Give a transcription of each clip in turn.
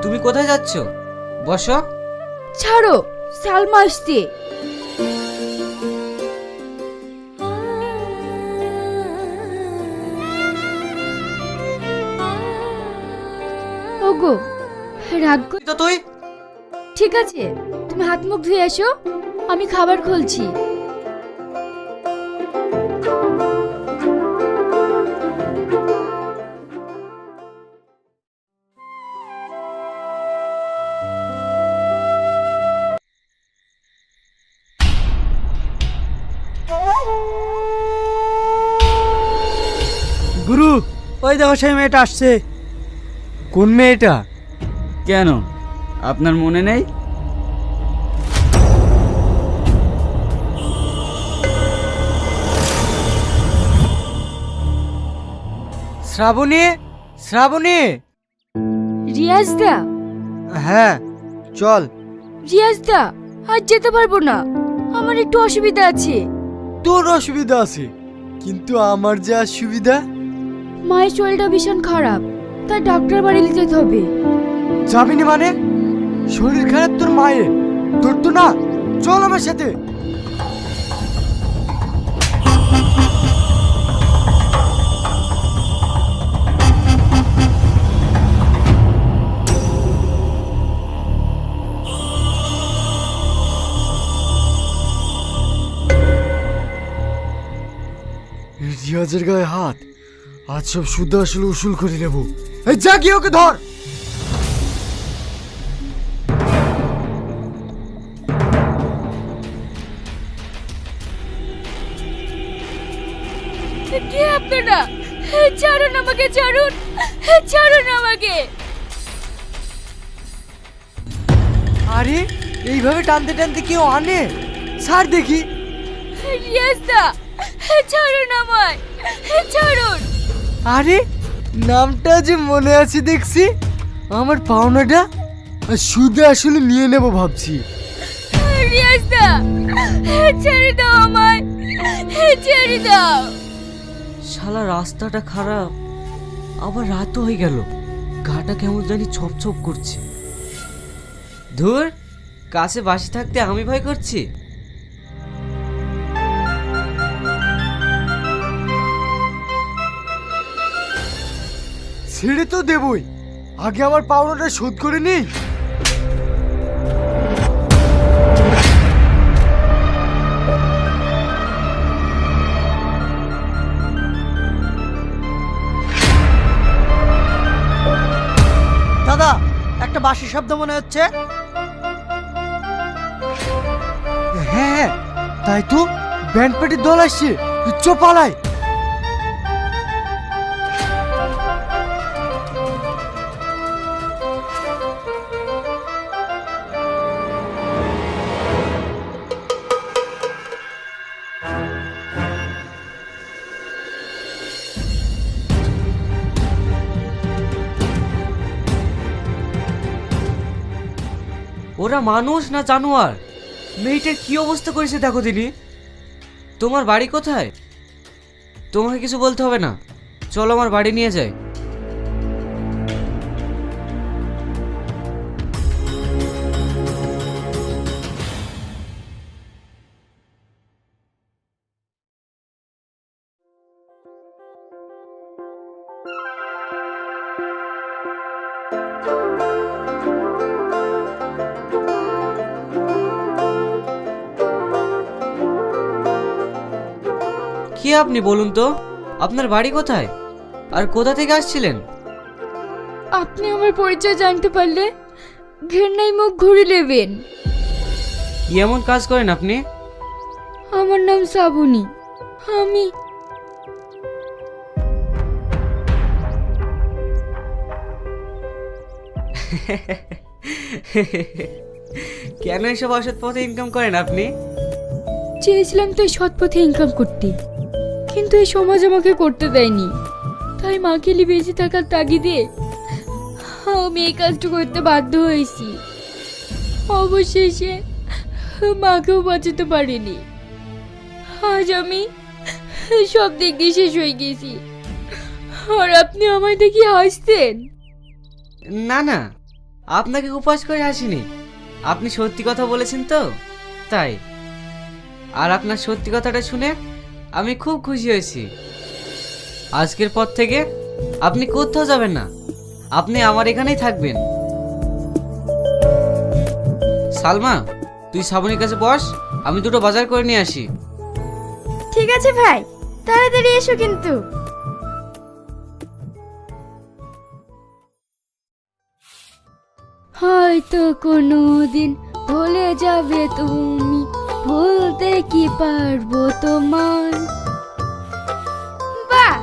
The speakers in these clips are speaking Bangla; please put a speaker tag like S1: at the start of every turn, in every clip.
S1: তুমি কোথায় যাচ্ছ? বসো।
S2: ছাড়ো, সালমা আসছে। ওগো, রাগ
S1: তো তুই
S2: ঠিক আছে, তুমি হাত মুখ ধুয়ে এসো, আমি খাবার খুলছি।
S3: গুরু, ওই দেখো সেই মেয়েটা আসছে।
S4: কোন মেয়েটা? কেন, আপনার মনে নেই?
S3: শ্রাবণী, শ্রাবণী।
S2: রিয়াজ দা।
S3: হ্যাঁ, চল।
S2: রিয়াজ দা, আজ যেতে পারবো না, আমার একটু অসুবিধা আছে।
S3: তোর অসুবিধা আছে, কিন্তু আমার যে আর সুবিধা।
S2: মায়ের শরীরটা ভীষণ খারাপ, তাই ডাক্তার বাড়ি যেতে হবে।
S3: যাবিনি মানে? শরীর খারাপ তোর মায়ের, তোর তো না। চল আমার সাথে। রিয়াজের গায়ে হাত, আজ সব শুদ্ধ আসলে উসুল করে নেব। এই যা, গিয়ে ওকে ধর।
S2: কে আপনারা? ছাড়ুন আমাকে, ছাড়ুন, ছাড়ুন আমাকে।
S3: আরে, এইভাবে টানতে টানতে কেউ আনে? ছাড় দেখি।
S2: রিয়াজ দা, ছাড়ুন আমায়, ছাড়ুন।
S3: আরে, নামটা যে মনে আছে দেখছি। আমার পাওনাটা শুধু আসলে নিয়ে নেব ভাবছি।
S2: রিয়াজ দা, ছেড়ে দাও আমায়, ছেড়ে দাও।
S1: শালা রাস্তাটা খারাপ, আবার রাতও হয়ে গেল, গাটা কেমন জানি ছপ ছপ করছে। ধুর, কাছে বাসি থাকতে আমি ভয় করছি।
S3: ছেড়ে তো দেবই, আগে আমার পাওনাটা শোধ করে নিই। দাদা, একটা বাঁশির শব্দ মনে হচ্ছে। হ্যাঁ, তাই তো, ব্যান্ড পার্টির দল আসছে। চ পালায়।
S1: ওরা মানুষ না জানোয়ার? মেয়েটার কি অবস্থা করেছে দেখো দিনি। তোমার বাড়ি কোথায়? তোমাকে কিছু বলতে হবে না, চলো আমার বাড়ি নিয়ে যাই। কি আপনি বলুন তো, আপনার বাড়ি কোথায় আর কোথা থেকে আসছিলেন?
S2: আপনি আমার পরিচয় জানতে পারলে ঘেন্নাই মুখ ঘুরে নেবেন।
S1: কি এমন কাজ করেন আপনি?
S2: আমার নাম শ্রাবণী। আমি
S1: কেন এসব অসৎ পথে ইনকাম করেন আপনি?
S2: চেয়েছিলাম তো এই সৎ পথে ইনকাম করতে, কিন্তু এই সমাজ আমাকে করতে দেয়নি, তাই মাকে নিয়ে বেঁচে থাকার তাগিদে আমি এই কাজটা করতে বাধ্য হয়েছি। অবশেষে মাকেও বাঁচাতে পারিনি। আজ আমি সব দিক দিয়ে শেষ হয়ে গেছি, আর আপনি আমায় দেখি হাসতেন।
S1: না না, আপনাকে উপহাস করে আসিনি, আপনি সত্যি কথা বলেছেন তো তাই। আর আপনার সত্যি কথাটা শুনে আমি খুব খুশি হয়েছি। আজকের পর থেকে আপনি কোথাও যাবেন না, আপনি আমার এখানেই থাকবেন। সালমা, তুই শ্রাবণীর কাছে বস, আমি দুটো বাজার করে নিয়ে আসি।
S2: ঠিক আছে ভাই, তাড়াতাড়ি এসো কিন্তু। হয়তো কোনো দিন ভুলে যাবে তুমি, ভুলতে কি পারবো তোমার। বাহ,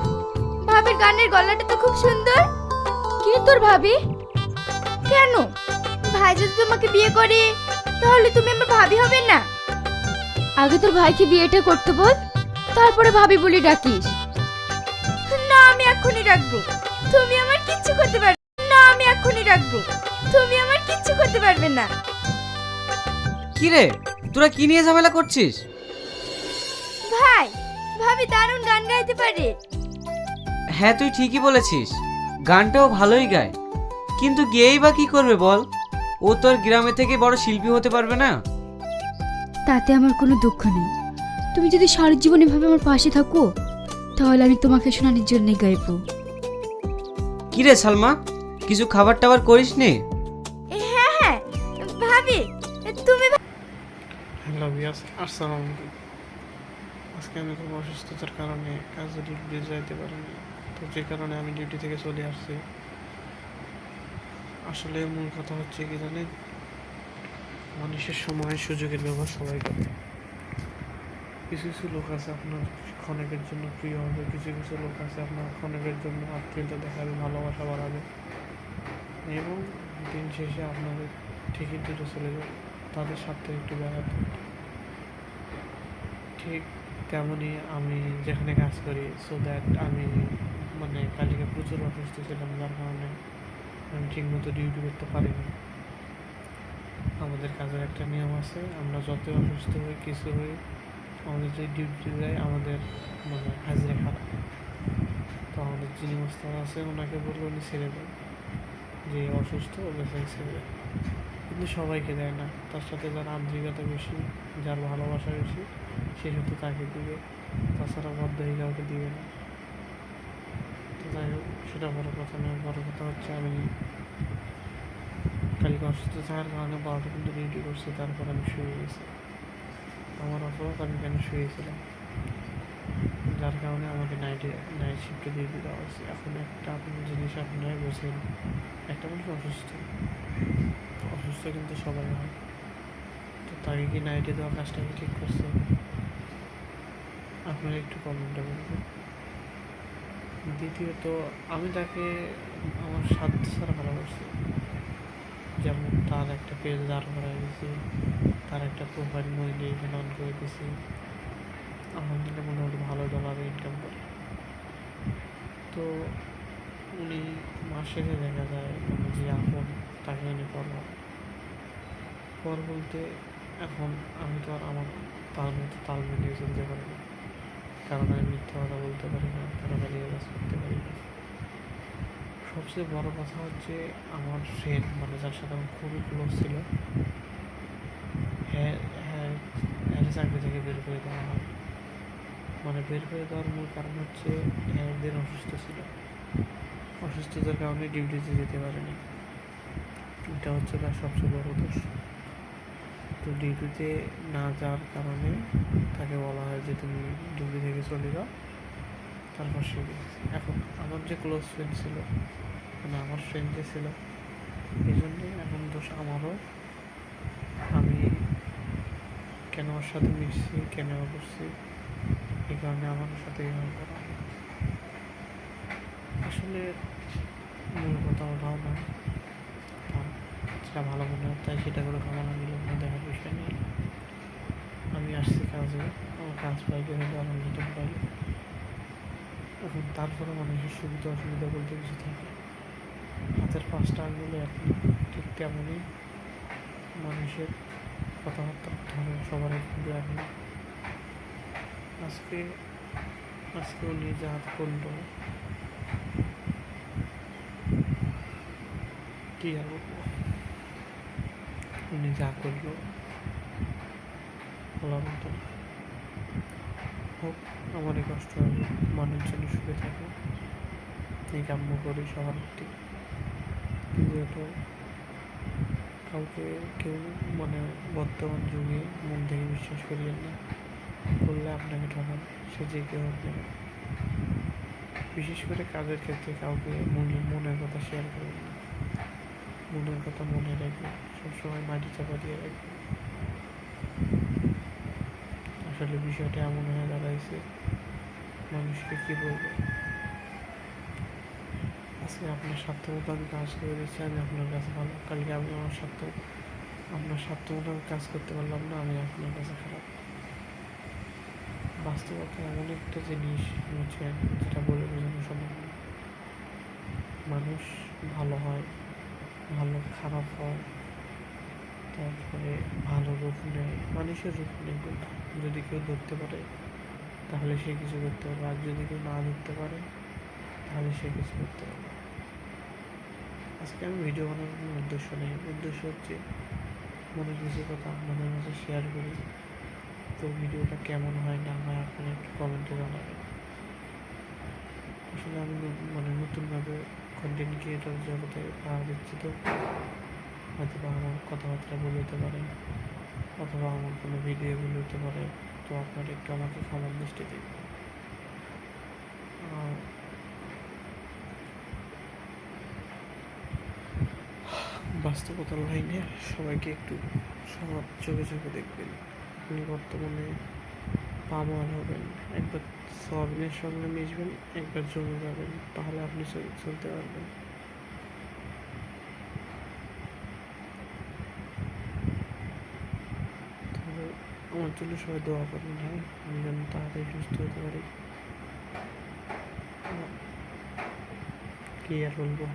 S2: ভাবির গানের গলাটা তো খুব সুন্দর। কে তোর ভাবি? কেন, ভাই যদি তোমাকে বিয়ে করে তাহলে তুমি আমার ভাবি হবে না? আগে তোর ভাইকে বিয়েটা করতে বল, তারপরে ভাবি বলি ডাকিস। না, আমি এক্ষুনি রাখবো, তুমি আমার কিচ্ছু করতে পারবে না। আমি এক্ষুনি রাখবো, তুমি আমার কিচ্ছু করতে পারবে না।
S1: কি রে, তোরা কি নিয়ে ঝামেলা করছিস?
S2: ভাই, ভাবি দারুণ গান গাইতে পারে।
S1: হ্যাঁ, তুই ঠিকই বলেছিস, গানটাও ভালোই গায়, কিন্তু গেয়েই বা কি করবে বল? ও তোর গ্রামে থেকে বড় শিল্পী হতে পারবে না।
S2: তাতে আমার কোনো দুঃখ নেই। তুমি যদি সারা জীবন এভাবে আমার পাশে থাকো, তাহলে আমি তোমাকে শোনানোর জন্যই গাইবো।
S1: কি রে সালমা, কিছু খাবার টাবার করিস নে?
S2: হ্যাঁ হ্যাঁ ভাবি, তুমি
S5: হ্যালো বিয়াস, আসসালামু আলাইকুম। আজকে আমি খুব অসুস্থতার কারণে কাজে ডিউটি যাইতে পারিনি, তো যে কারণে আমি ডিউটি থেকে চলে আসছি। আসলে মূল কথা হচ্ছে কি জানেন, মানুষের সময় সুযোগের ব্যবহার সবাই করে। কিছু কিছু লোক আছে আপনার ক্ষণিকের জন্য প্রিয় হবে, কিছু কিছু লোক আছে আপনার ক্ষণিকের জন্য আত্মীয়তা দেখাবে, ভালোবাসা বাড়াবে, এবং দিন শেষে আপনাদের ঠিকই দূরে চলে যাবে, তাদের স্বার্থে একটু ব্যাঘাত ঘটে। ঠিক তেমনই আমি যেখানে কাজ করি, সো দ্যাট আমি মানে কালকে প্রচুর অসুস্থ ছিলাম, যার কারণে আমি ঠিকমতো ডিউটি করতে পারিনি। আমাদের কাজের একটা নিয়ম আছে, আমরা যতই অসুস্থ হই কিছু হই, আমাদের যে ডিউটি যায় আমাদের মানে হাজিরা খারাপ। তো আমাদের যিনি মোস্তাদ আছে ওনাকে বললো উনি ছেড়ে দেন, যে অসুস্থ ওদের ছেড়ে দেন, কিন্তু সবাইকে দেয় না। তার সাথে যার আন্তরিকতা বেশি, যার ভালোবাসা বেশি, সে শুধু তাকে দিবে, তাছাড়া বদ্ধই কাউকে দিবে না। তো যাই হোক, সেটা বড় কথা নয়। বড় কথা হচ্ছে আমি কালকে অসুস্থ থাকার কারণে 12টা কিন্তু ডিউটি করছি, তারপর আমি শুয়ে গেছি। আমার অপরাধ, আমি কেন শুয়েছিলাম, যার কারণে আমাকে নাইট শিফটে ডিউটি দেওয়া হয়েছে। এখন একটা আপনি জিনিস আপনারা বোঝেন, একটা মানুষ অসুস্থ কিন্তু সবাই হয়, তো তাকে কি নাইটে দেওয়া কাজটা কি ঠিক করছে? আপনারা একটু কমেন্টে বলবেন। দ্বিতীয়ত, আমি তাকে আমার সাধ্য ছাড়া ভালোবাসি। যেমন তার একটা পেজ দাঁড় করাই দিয়েছি, তার একটা প্রোফাইল মনিটাইজেশন অন করে দিয়েছি, আলহামদুলিল্লাহ মোটামুটি ভালো ডলার ইনকাম করে। তো উনি মাস শেষে দেখা যায় মানে যে আপন তাকে এনে পর বলতে, এখন আমি তো আর আমার তার মতো তাল মিলিয়ে চলতে পারি না, কারণ আমি মিথ্যা কথা বলতে পারি না, কারো গালিয়ে কাজ করতে পারি না। সবচেয়ে বড় কথা হচ্ছে আমার ফ্রেন্ড, মানে যার সাথে আমার খুবই ক্লোজ ছিল, হ্যাঁ হ্যাঁ হ্যাঁ চাকরি থেকে বের করে দেওয়া হয়। মানে বের করে দেওয়ার মূল কারণ হচ্ছে একদিন অসুস্থ ছিল, অসুস্থতার কারণে ডিউটিতে যেতে পারেনি। এটা হচ্ছে তার সবচেয়ে বড় দোষ। তো ডিউটিতে না যাওয়ার কারণে তাকে বলা হয় যে তুমি ডিউটি থেকে চলে যাও, তারপর সে গেছে। এখন আমার যে ক্লোজ ফ্রেন্ড ছিল, মানে আমার ফ্রেন্ড যে ছিল, এই জন্যে এখন দোষ আমারও। আমি কেন ওর সাথে মিশছি, কেন করছি, এই কারণে আমার সাথে এভাবে করা হয়। আসলে মূল কথা ওটাও না, যেটা ভালো মনে হয় তাই সেটা করে কামনা মিলে কোনো দেখার বিষয় নেই। আমি আসছি কাজে, আমার কাজ পাইলে হলে আমার নতুন পাইলে, এখন তারপরে মানুষের সুবিধা অসুবিধা বলতে কিছু থাকে। হাতের 5টা আঙুলে এখন ঠিক তেমনই মানুষের কথাবার্তা ধরে সবার কিন্তু এখন আজকে উনি যা হাত করলো, কি আর বলবো। উনি যা করলো বলার মতো না। হোক, আমারই কষ্ট হবে, মানুষজন সুখে থাকে এই কাম্য করি সবার প্রতি। যেহেতু কাউকে কেউ মানে বর্তমান যুগে মন থেকে বিশ্বাস করিয়েন না, করলে আপনাকে ঠকান, সে যে কেউ হোক না কেন। বিশেষ করে কাজের ক্ষেত্রে কাউকে মনের কথা শেয়ার করবেন না, মনের কথা মনে রাখবেন, সবসময় মাটি চাপা দিয়ে রাখবেন। আসলে বিষয়টা এমন হয়ে দাঁড়াইছে, মানুষকে কি বলবো, আজকে আপনার স্বার্থ মতো আমি কাজ করে দিচ্ছি, আমি আপনার কাছে ভালো, কালকে আমি আপনার স্বার্থ মতো আমি কাজ করতে পারলাম না, আমি আপনার কাছে খারাপ। বাস্তবতা এমন একটা জিনিস বুঝছেন, যেটা বলে বোঝানো সম্ভব না। মানুষ ভালো হয়, ভালো খারাপ হয়, তারপরে ভালো রূপ নেয়, মানুষের রূপ নেই। কিন্তু যদি কেউ ধরতে পারে তাহলে সে কিছু করতে পারবে, আর যদি কেউ না ধরতে পারে তাহলে সে কিছু করতে পারবে। আজকে আমি ভিডিও বানানোর কোনো উদ্দেশ্য নেই, উদ্দেশ্য হচ্ছে মনের কিছু কথা আপনাদের মাঝে শেয়ার করি। তো ভিডিওটা কেমন হয় না হয় আপনারা একটু কমেন্টে জানাবেন। আসলে আমি নতুনভাবে কন্টেন্ট ক্রিয়েটার জগতে পা দিচ্ছি, তো হয়তো বা আমার কথাবার্তা ভুল হতে পারে, অথবা আমার কোনো ভিডিও ভুল হতে পারে, তো আপনারা একটু আমাকে ক্ষমার দৃষ্টি দেখবেন। আর বাস্তবতার লাইনে সবাইকে একটু সবার চোখে চোখে দেখবেন। আপনি বর্তমানে পামার হবেন, একবার সয়াবিনের সঙ্গে মিশবেন, একবার জমে যাবেন, তাহলে আপনি চলতে পারবেন। তো আমার জন্য সবাই দোয়া করবেন, হ্যাঁ, আমি যেন তাড়াতাড়ি সুস্থ হতে পারি। কি আর বলবো,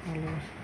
S5: ভালোবাসা।